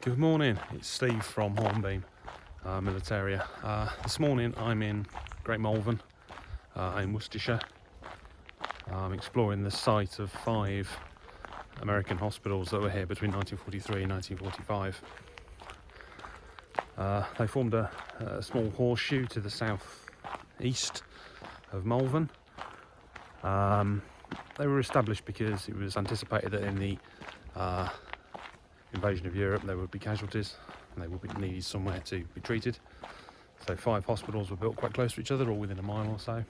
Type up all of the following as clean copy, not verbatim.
Good morning, it's Steve from Hornbeam Militaria. This morning I'm in Great Malvern in Worcestershire. I'm exploring the site of 5 American hospitals that were here between 1943 and 1945. They formed a small horseshoe to the south-east of Malvern. They were established because it was anticipated that in the invasion of Europe there would be casualties and they would be needed somewhere to be treated. So 5 hospitals were built quite close to each other, all within a mile or so.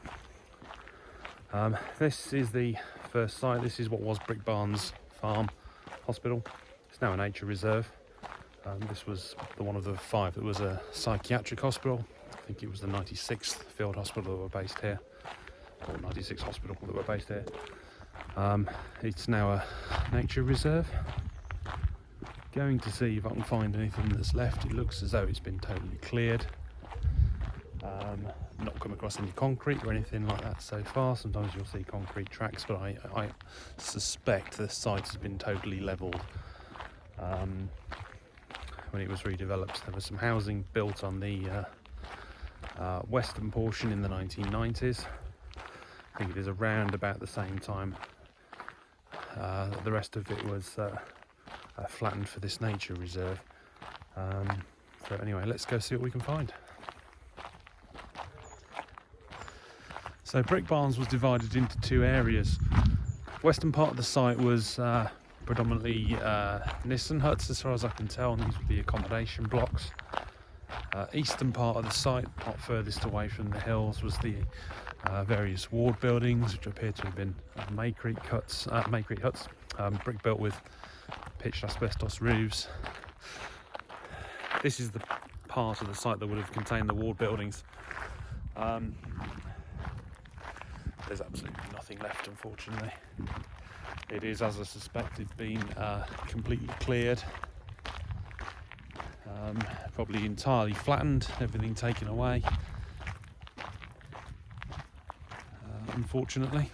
This is the first site. This is what was Brickfields Farm Hospital. It's now a nature reserve. This was one of the 5 that was a psychiatric hospital. I think it was the 96th field hospital that were based here, or 96th hospital that were based here. It's now a nature reserve. Going to see if I can find anything that's left. It looks as though it's been totally cleared. Not come across any concrete or anything like that so far. Sometimes you'll see concrete tracks, but I suspect the site has been totally levelled. When it was redeveloped, there was some housing built on the western portion in the 1990s. I think it is around about the same time the rest of it was flattened for this nature reserve. So anyway, let's go see what we can find. So Brickfields was divided into 2 areas. Western part of the site was predominantly Nissen huts, as far as I can tell, and these were the accommodation blocks. Eastern part of the site, not furthest away from the hills, was the various ward buildings, which appear to have been Maycrete huts, brick built with pitched asbestos roofs. This is the part of the site that would have contained the ward buildings. There's absolutely nothing left, unfortunately. It is, as I suspected, been completely cleared, probably entirely flattened, everything taken away, unfortunately.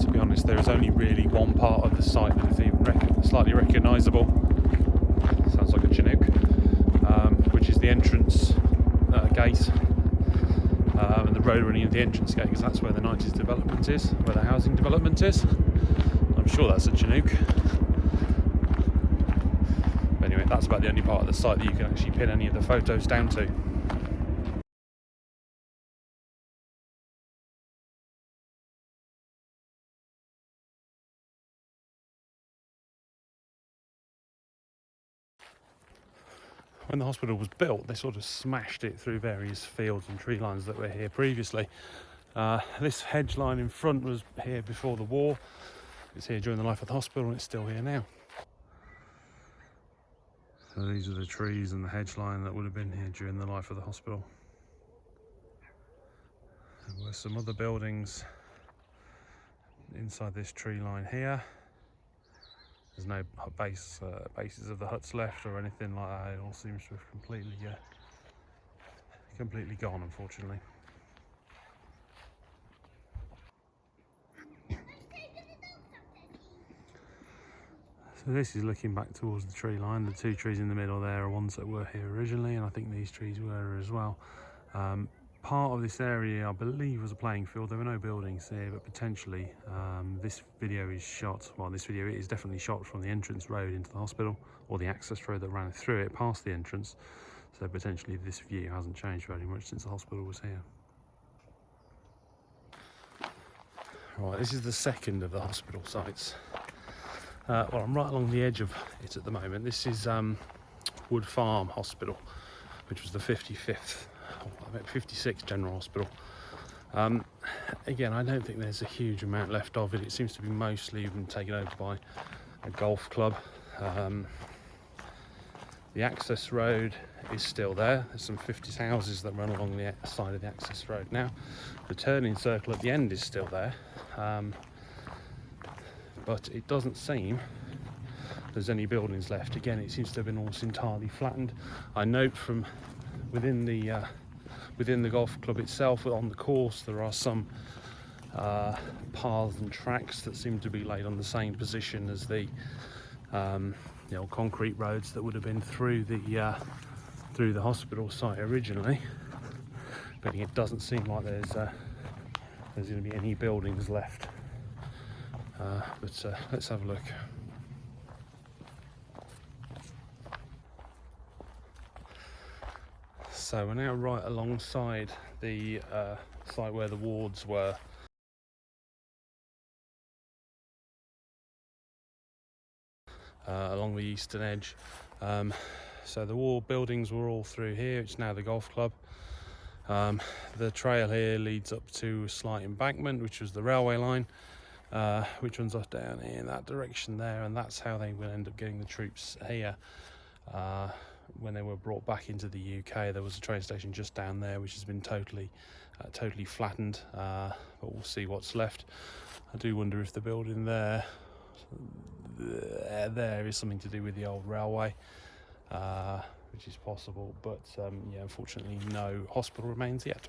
To be honest, there is only really one part of the site that is even slightly recognisable. Sounds like a Chinook, which is the entrance gate, and the road running into the entrance gate, because that's where the 90s development is, where the housing development is. I'm sure that's a Chinook. But anyway, that's about the only part of the site that you can actually pin any of the photos down to. When the hospital was built, they sort of smashed it through various fields and tree lines that were here previously. This hedge line in front was here before the war. It's here during the life of the hospital, and it's still here now. So these are the trees and the hedge line that would have been here during the life of the hospital. There were some other buildings inside this tree line here. There's no bases of the huts left or anything like that. It all seems to have completely gone, unfortunately. So this is looking back towards the tree line. The 2 trees in the middle there are ones that were here originally, and I think these trees were as well. Part of this area, I believe, was a playing field. There were no buildings here, but potentially this video is shot, well, this video is definitely shot from the entrance road into the hospital, or the access road that ran through it past the entrance. So potentially this view hasn't changed very much since the hospital was here. Right, this is the second of the hospital sites. Well, I'm right along the edge of it at the moment. This is Wood Farm Hospital, which was the 56th General Hospital. Again, I don't think there's a huge amount left of it. It seems to be mostly been taken over by a golf club. The access road is still there. There's some 50s houses that run along the side of the access road now. The turning circle at the end is still there. But it doesn't seem there's any buildings left. Again, it seems to have been almost entirely flattened. I note from within the golf club itself, on the course, there are some paths and tracks that seem to be laid on the same position as the old concrete roads that would have been through the hospital site originally. But it doesn't seem like there's going to be any buildings left. But let's have a look. So we're now right alongside the site where the wards were. Along the eastern edge. So the ward buildings were all through here. It's now the golf club. The trail here leads up to a slight embankment, which was the railway line, which runs off down in that direction there, and that's how they will end up getting the troops here. When they were brought back into the UK, there was a train station just down there, which has been totally flattened, but we'll see what's left. I do wonder if the building there is something to do with the old railway, which is possible, but yeah, unfortunately no hospital remains yet.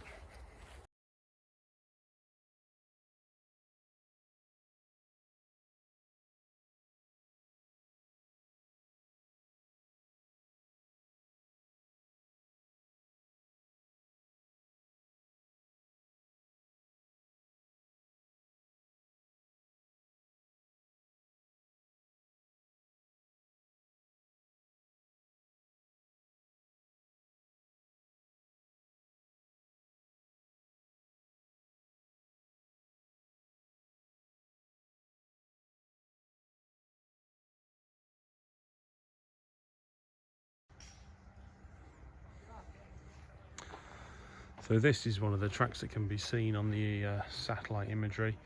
So this is one of the tracks that can be seen on the satellite imagery.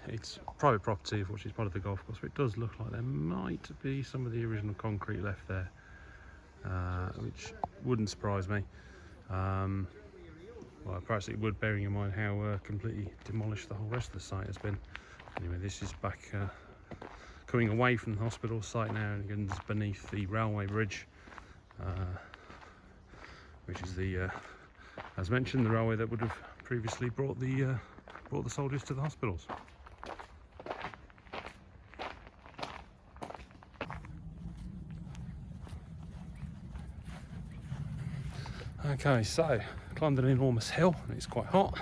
It's private property, which is part of the golf course, but it does look like there might be some of the original concrete left there, which wouldn't surprise me. Well, perhaps it would, bearing in mind how completely demolished the whole rest of the site has been. Anyway, this is back coming away from the hospital site now, and again beneath the railway bridge, which is the as mentioned, the railway that would have previously brought the soldiers to the hospitals. Okay, so climbed an enormous hill, and it's quite hot,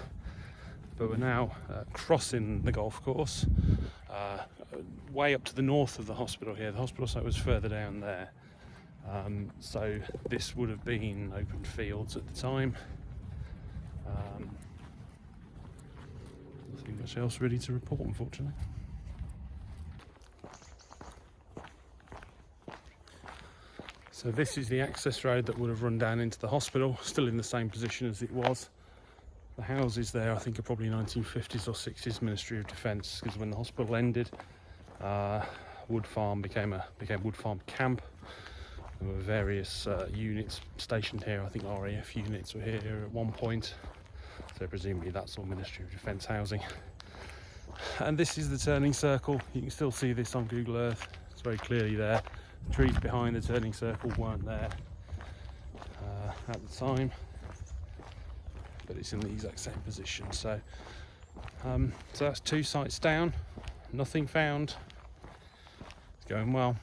but we're now crossing the golf course, way up to the north of the hospital here. The hospital site was further down there, so this would have been open fields at the time. Nothing much else really to report, unfortunately. So this is the access road that would have run down into the hospital, still in the same position as it was. The houses there, I think, are probably 1950s or 60s Ministry of Defence, because when the hospital ended, Wood Farm became Wood Farm Camp. There were various units stationed here. I think RAF units were here at one point. So presumably that's all Ministry of Defence housing. And this is the turning circle. You can still see this on Google Earth. It's very clearly there. The trees behind the turning circle weren't there at the time, but it's in the exact same position. So, so that's 2 sites down, nothing found. It's going well.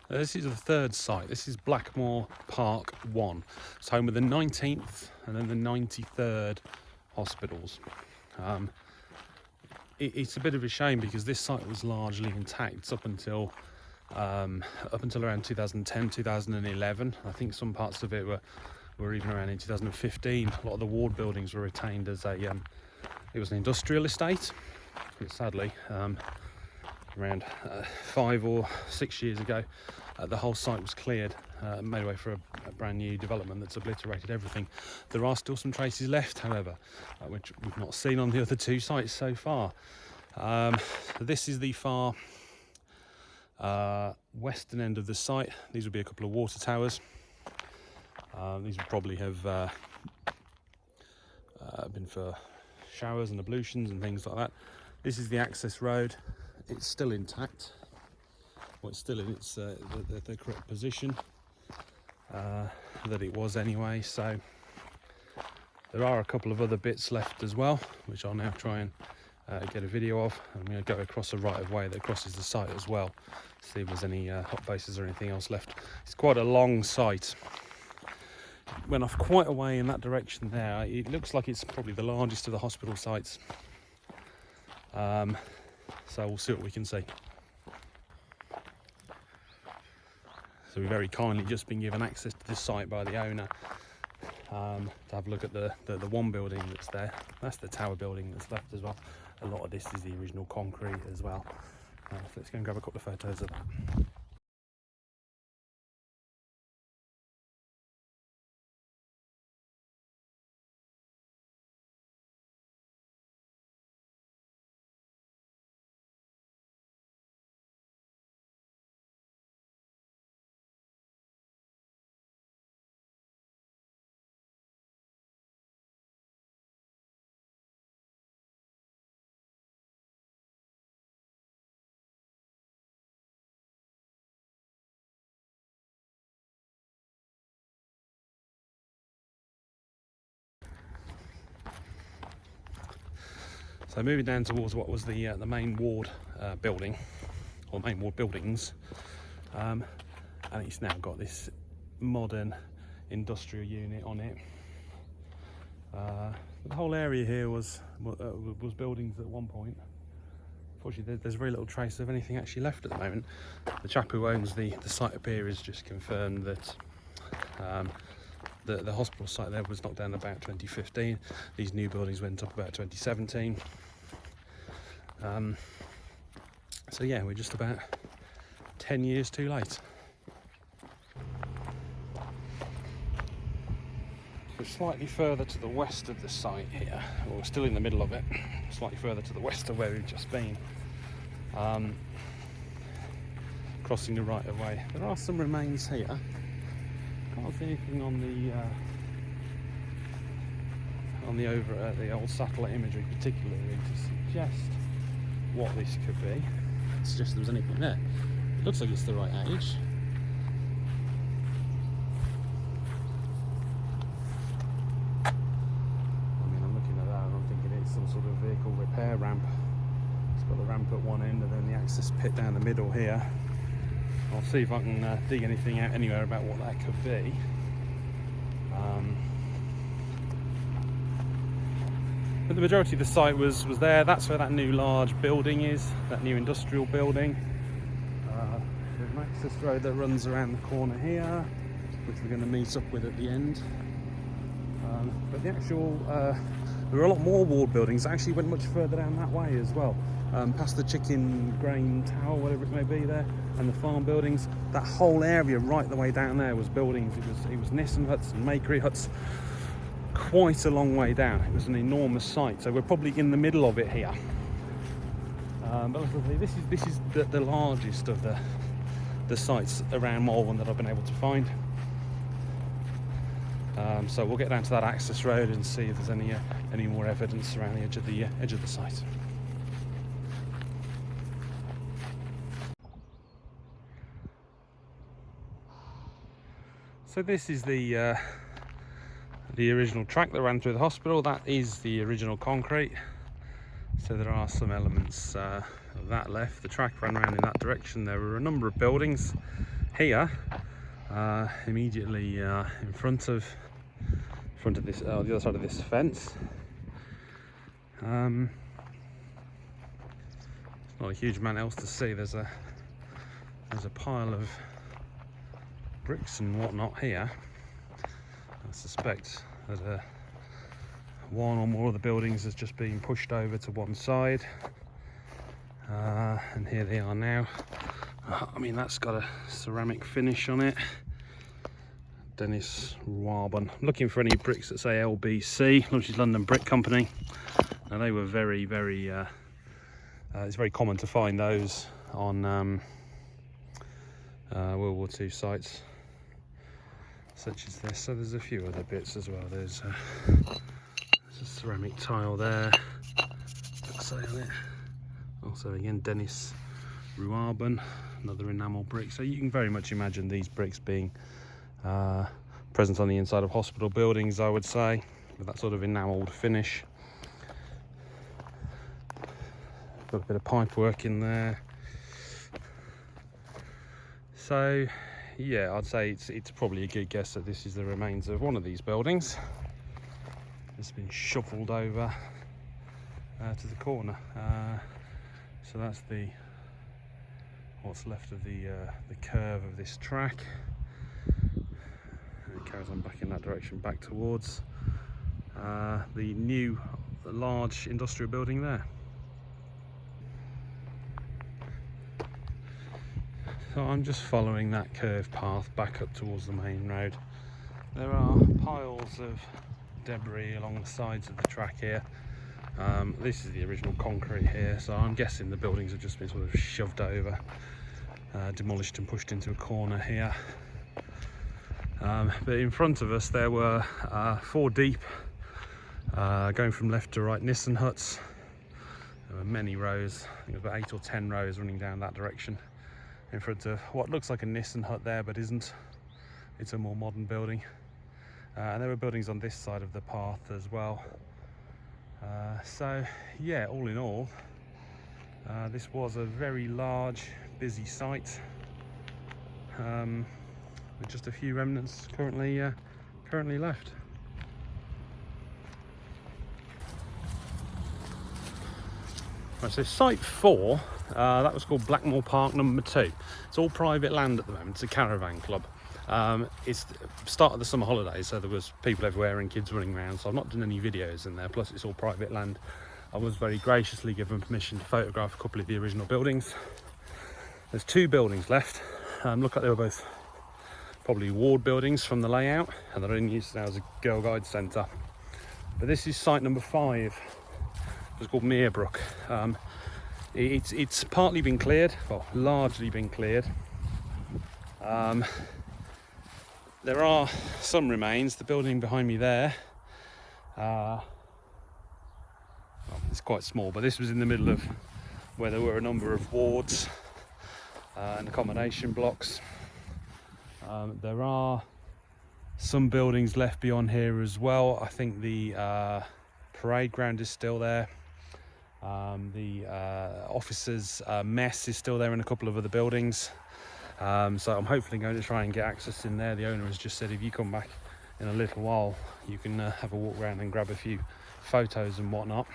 This is the 3rd site. This is Blackmore Park One. It's home of the 19th and then the 93rd hospitals. It's a bit of a shame because this site was largely intact up until around 2010, 2011. I think some parts of it were even around in 2015. A lot of the ward buildings were retained as it was an industrial estate. But sadly, around 5 or 6 years ago, the whole site was cleared, made way for a brand new development that's obliterated everything. There are still some traces left, however, which we've not seen on the other 2 sites so far. This is the far western end of the site. These will be a couple of water towers. These would probably have been for showers and ablutions and things like that. This is the access road. It's still intact. Well, it's still in its the correct position that it was anyway. So there are a couple of other bits left as well, which I'll now try and get a video of. I'm going to go across a right of way that crosses the site as well, see if there's any hot bases or anything else left. It's quite a long site. Went off quite a way in that direction there. It looks like it's probably the largest of the hospital sites. So we'll see what we can see. So we've very kindly just been given access to this site by the owner to have a look at the one building that's there. That's the tower building that's left as well. A lot of this is the original concrete as well. So let's go and grab a couple of photos of that. So moving down towards what was the main ward building, or main ward buildings, and it's now got this modern industrial unit on it. The whole area here was buildings at one point. Unfortunately, there's very little trace of anything actually left at the moment. The chap who owns the site up here has just confirmed that the hospital site there was knocked down about 2015. These new buildings went up about 2017. So yeah, we're just about 10 years too late. We're slightly further to the west of the site here, or we're still in the middle of it, slightly further to the west of where we've just been. Crossing the right of way. There are some remains here. Can't see anything on the old satellite imagery particularly to suggest what this could be. It suggests there was anything there. It looks like it's the right age. I mean, I'm looking at that and I'm thinking it's some sort of vehicle repair ramp. It's got the ramp at one end and then the access pit down the middle here. I'll see if I can dig anything out anywhere about what that could be. But the majority of the site was there. That's where that new large building is, that new industrial building. There's an access road that runs around the corner here, which we're going to meet up with at the end. But the actual, there were a lot more ward buildings that actually went much further down that way as well. Past the chicken grain tower, whatever it may be there, and the farm buildings. That whole area right the way down there was buildings. It was Nissen huts and Makery huts. Quite a long way down. It was an enormous site, so we're probably in the middle of it here. But this is the largest of the sites around Malvern that I've been able to find. So we'll get down to that access road and see if there's any more evidence around the edge of the site. So this is the original track that ran through the hospital. That is the original concrete. So there are some elements of that left. The track ran around in that direction. There were a number of buildings here, immediately in front of this, the other side of this fence. There's not a huge amount else to see. There's a pile of bricks and whatnot here. I suspect that one or more of the buildings has just been pushed over to one side. And here they are now. I mean, that's got a ceramic finish on it. Dennis Warburn. I'm looking for any bricks that say LBC, which is London Brick Company. Now they were very, it's very common to find those on World War II sites such as this. So there's a few other bits as well. There's a ceramic tile there, doesn't say on it. Also again, Dennis Ruarben, another enamel brick. So you can very much imagine these bricks being present on the inside of hospital buildings, I would say, with that sort of enamelled finish. Got a bit of pipe work in there. So yeah, I'd say it's probably a good guess that this is the remains of one of these buildings. It's been shuffled over to the corner. So that's what's left of the curve of this track. And it carries on back in that direction, back towards the new large industrial building there. So I'm just following that curved path back up towards the main road. There are piles of debris along the sides of the track here. This is the original concrete here, so I'm guessing the buildings have just been sort of shoved over, demolished and pushed into a corner here. But in front of us there were 4 deep, going from left to right, Nissan huts. There were many rows, I think it was about 8 or 10 rows running down that direction, in front of what looks like a Nissan hut there, but isn't. It's a more modern building. And there were buildings on this side of the path as well. So yeah, all in all, this was a very large, busy site, with just a few remnants currently left. Right, so site 4, that was called Blackmore Park number 2. It's all private land at the moment. It's a caravan club. It's the start of the summer holidays, so there was people everywhere and kids running around, so I've not done any videos in there, plus it's all private land. I was very graciously given permission to photograph a couple of the original buildings. There's 2 buildings left. Look like they were both probably ward buildings from the layout, and they're in use now as a Girl Guide centre. But this is site number 5. It's called Merebrook. It's partly been cleared, well, largely been cleared. There are some remains. The building behind me there, well, it's quite small, but this was in the middle of where there were a number of wards and accommodation blocks. There are some buildings left beyond here as well. I think the parade ground is still there. The officers' mess is still there in a couple of other buildings. So I'm hopefully going to try and get access in there. The owner has just said if you come back in a little while, you can have a walk around and grab a few photos and whatnot.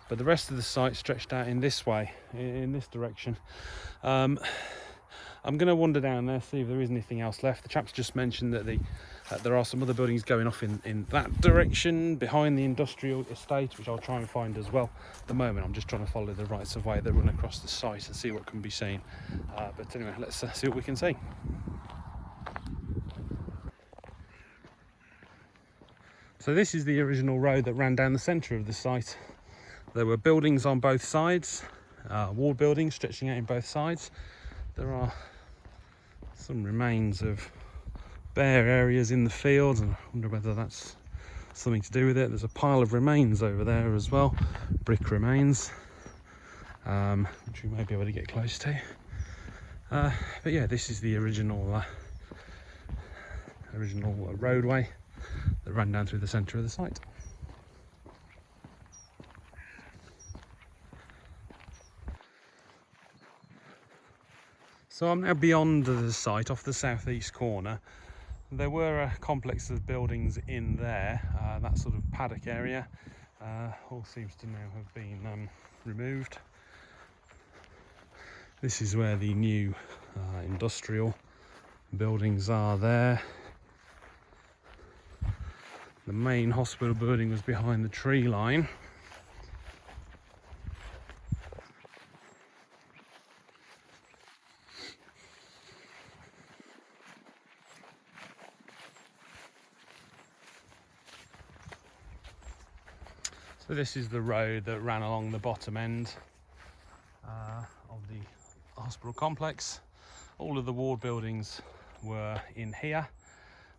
But the rest of the site stretched out in this way, in this direction. I'm going to wander down there, see if there is anything else left. The chap's just mentioned that there are some other buildings going off in that direction behind the industrial estate, which I'll try and find as well. At the moment I'm just trying to follow the rights of way that run across the site and see what can be seen. But anyway, let's see what we can see. So this is the original road that ran down the centre of the site. There were buildings on both sides, ward buildings stretching out in both sides. There are some remains of bare areas in the fields, and I wonder whether that's something to do with it. There's a pile of remains over there as well, brick remains, which we may be able to get close to. But yeah, this is the original roadway that ran down through the centre of the site. So I'm now beyond the site, off the southeast corner. There were a complex of buildings in there, that sort of paddock area. All seems to now have been removed. This is where the new industrial buildings are there. The main hospital building was behind the tree line. So this is the road that ran along the bottom end of the hospital complex. All of the ward buildings were in here.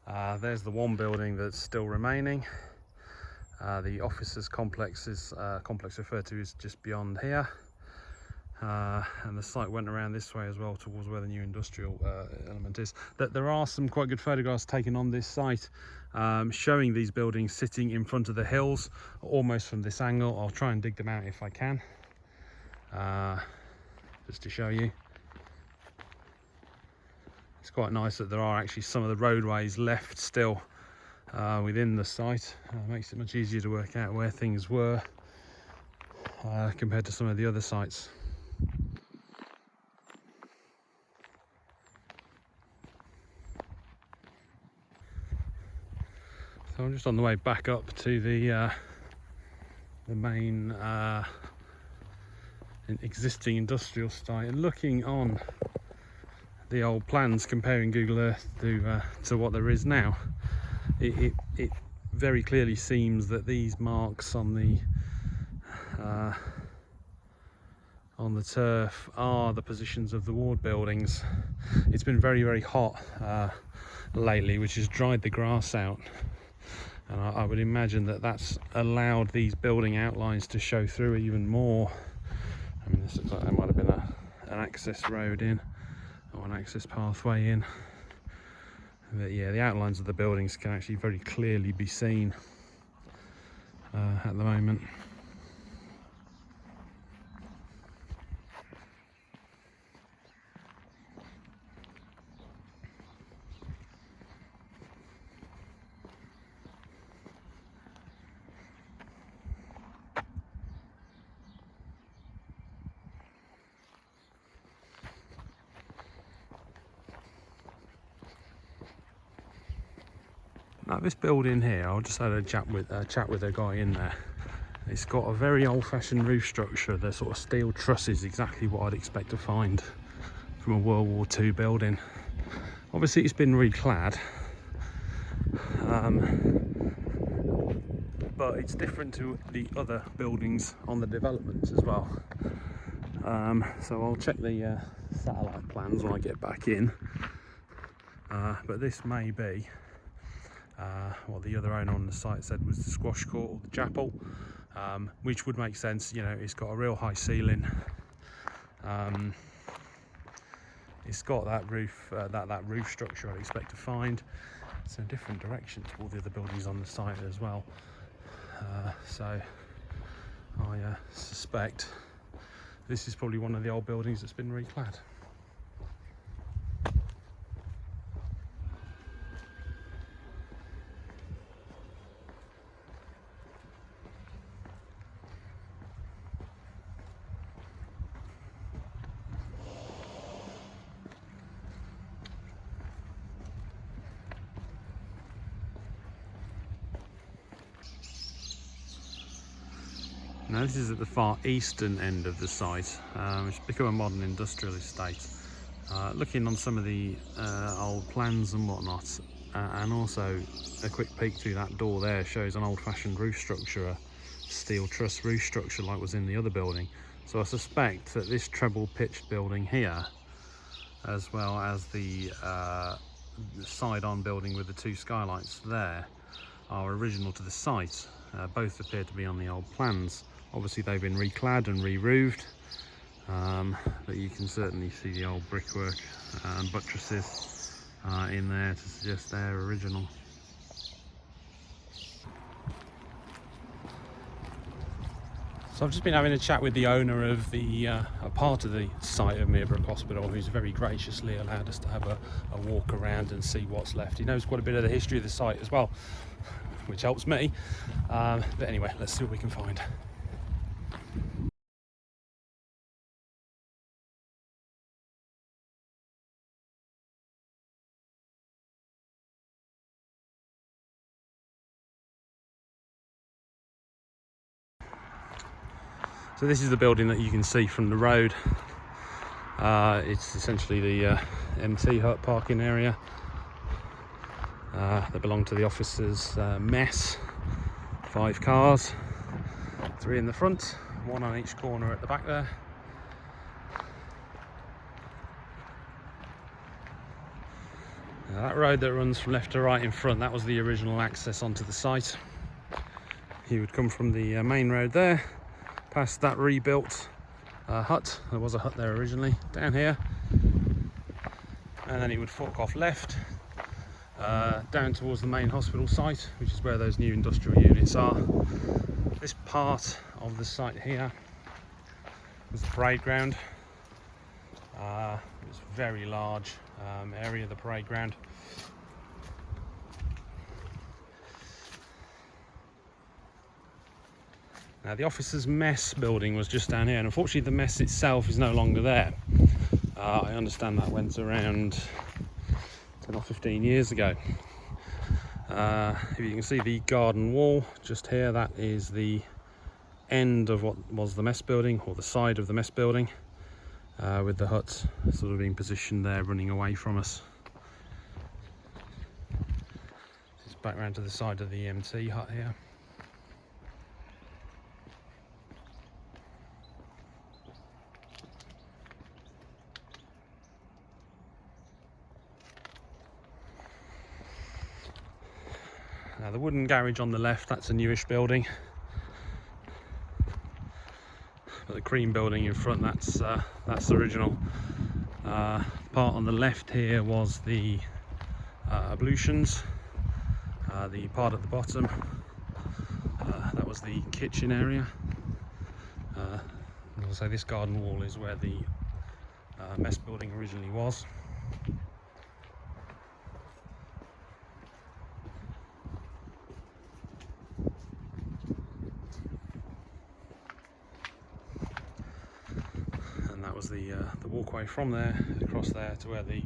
There's the one building that's still remaining. The officers' complex is complex referred to is just beyond here. And the site went around this way as well towards where the new industrial element is. There are some quite good photographs taken on this site showing these buildings sitting in front of the hills almost from this angle. I'll try and dig them out if I can, just to show you. It's quite nice that there are actually some of the roadways left still within the site. Makes it much easier to work out where things were compared to some of the other sites. So I'm just on the way back up to the main existing industrial site, and looking on the old plans, comparing Google Earth to what there is now, it very clearly seems that these marks on the turf are the positions of the ward buildings. It's been very, very hot lately, which has dried the grass out. And I would imagine that that's allowed these building outlines to show through even more. I mean, this looks like there might have been an access road in, or an access pathway in. But yeah, the outlines of the buildings can actually very clearly be seen at the moment. Now this building here, I just had a chat with a guy in there. It's got a very old-fashioned roof structure. They're sort of steel trusses, exactly what I'd expect to find from a World War II building. Obviously it's been reclad, but it's different to the other buildings on the development as well. So I'll check the satellite plans when I get back in, but this may be what the other owner on the site said was the squash court or the chapel, which would make sense. You know, it's got a real high ceiling. It's got that roof, that roof structure I'd expect to find. It's in a different direction to all the other buildings on the site as well. So I suspect this is probably one of the old buildings that's been reclad. Now this is at the far eastern end of the site, which has become a modern industrial estate. Looking on some of the old plans and whatnot, and also a quick peek through that door there shows an old-fashioned roof structure, a steel truss roof structure like was in the other building. So I suspect that this treble-pitched building here, as well as the side-on building with the two skylights there, are original to the site. Both appear to be on the old plans. Obviously they've been reclad and re-roofed, but you can certainly see the old brickwork and buttresses in there to suggest they're original. So I've just been having a chat with the owner of the a part of the site of Merebrook Hospital, who's very graciously allowed us to have a walk around and see what's left. He knows quite a bit of the history of the site as well, which helps me. But anyway, let's see what we can find. So this is the building that you can see from the road. It's essentially the MT hut parking area that belonged to the officers' mess. 5 cars. 3 in the front, 1 on each corner at the back there. Now that road that runs from left to right in front, that was the original access onto the site. You would come from the main road there, past that rebuilt hut. There was a hut there originally, down here. And then it would fork off left, down towards the main hospital site, which is where those new industrial units are. This part of the site here was the parade ground. It was a very large area of the parade ground. Now the officers' mess building was just down here, and unfortunately the mess itself is no longer there. I understand that went around 10 or 15 years ago. If you can see the garden wall just here, that is the end of what was the mess building, or the side of the mess building, with the hut sort of being positioned there, running away from us. It's back round to the side of the EMT hut here. Now the wooden garage on the left, that's a newish building. But the cream building in front, that's the original. Part on the left here was the ablutions. The part at the bottom, that was the kitchen area. As I say, this garden wall is where the mess building originally was. The walkway from there across there to where the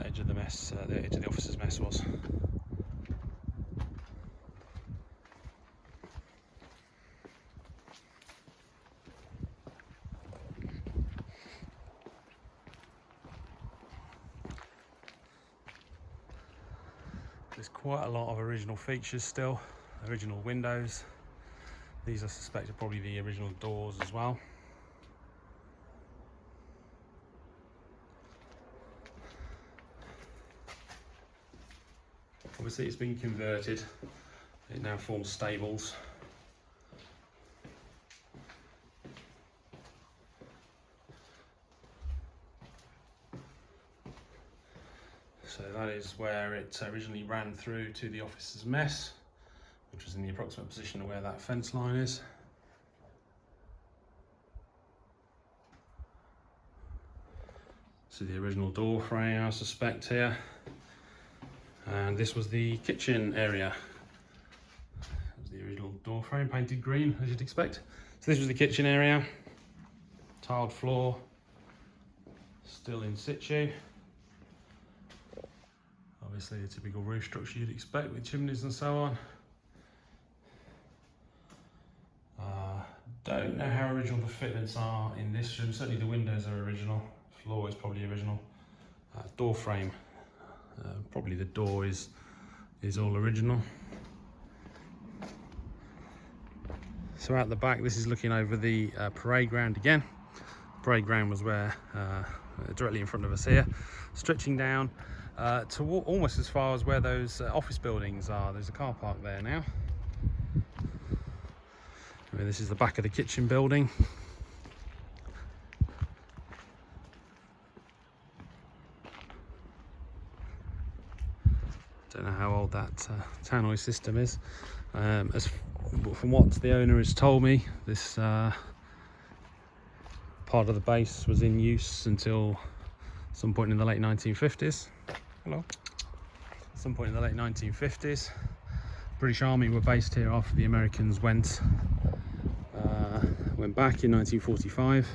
edge of the mess, the edge of the officers' mess was. There's quite a lot of original features still, original windows. These I suspect are probably the original doors as well. Obviously it's been converted, it now forms stables. So that is where it originally ran through to the officers' mess, which was in the approximate position of where that fence line is. So the original door frame, I suspect, here. And this was the kitchen area. That was the original door frame, painted green, as you'd expect. So this was the kitchen area. Tiled floor, still in situ. Obviously a typical roof structure you'd expect with chimneys and so on. Don't know how original the fittings are in this room. Certainly the windows are original. Floor is probably original. Door frame. Probably the door is all original. So out the back, this is looking over the parade ground again. Parade ground was where directly in front of us here, stretching down to almost as far as where those office buildings are. There's a car park there now. I mean, this is the back of the kitchen building. Don't know how old that tannoy system is. From what the owner has told me, this part of the base was in use until some point in the late 1950s. Hello. Some point in the late 1950s. British Army were based here after the Americans went back in 1945.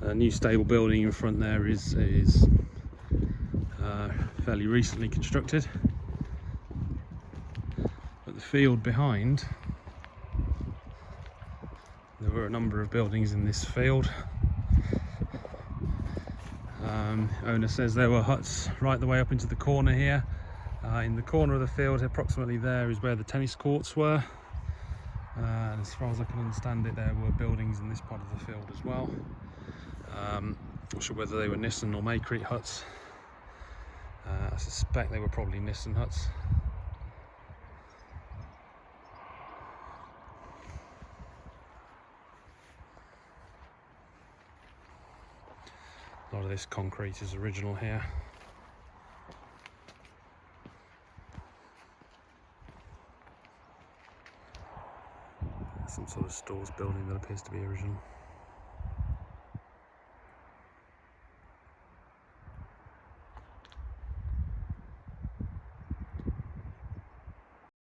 A new stable building in front there is fairly recently constructed, but the field behind, there were a number of buildings in this field. Owner says there were huts right the way up into the corner here, In the corner of the field, approximately there, is where the tennis courts were. And as far as I can understand it, there were buildings in this part of the field as well. Not sure whether they were Nissen or Maycrete huts. I suspect they were probably Nissen huts. A lot of this concrete is original here. Some sort of stores building that appears to be original.